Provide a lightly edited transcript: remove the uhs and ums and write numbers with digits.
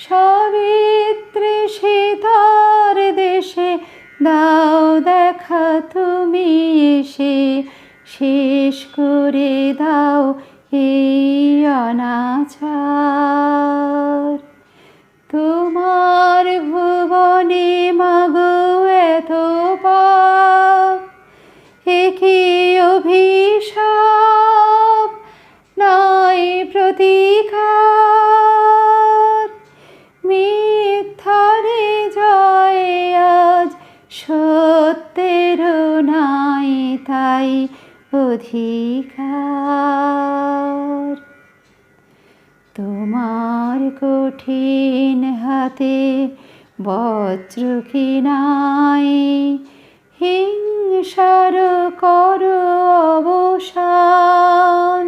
সাবিত্রী সীতার দেশে দাও দেখা তুমি এসে, শেষ করে দাও এই অনাচার। তোমার ভুবনে মাগো এত পাপ, এ কি অভিশাপ নাই প্রতিকার। মিথ্যারে জয় আজ, সত্যের নাই তাই অধিকার। তোমার কঠিন হাতে বজ্র কি নাই, হিংসার করো অবসান।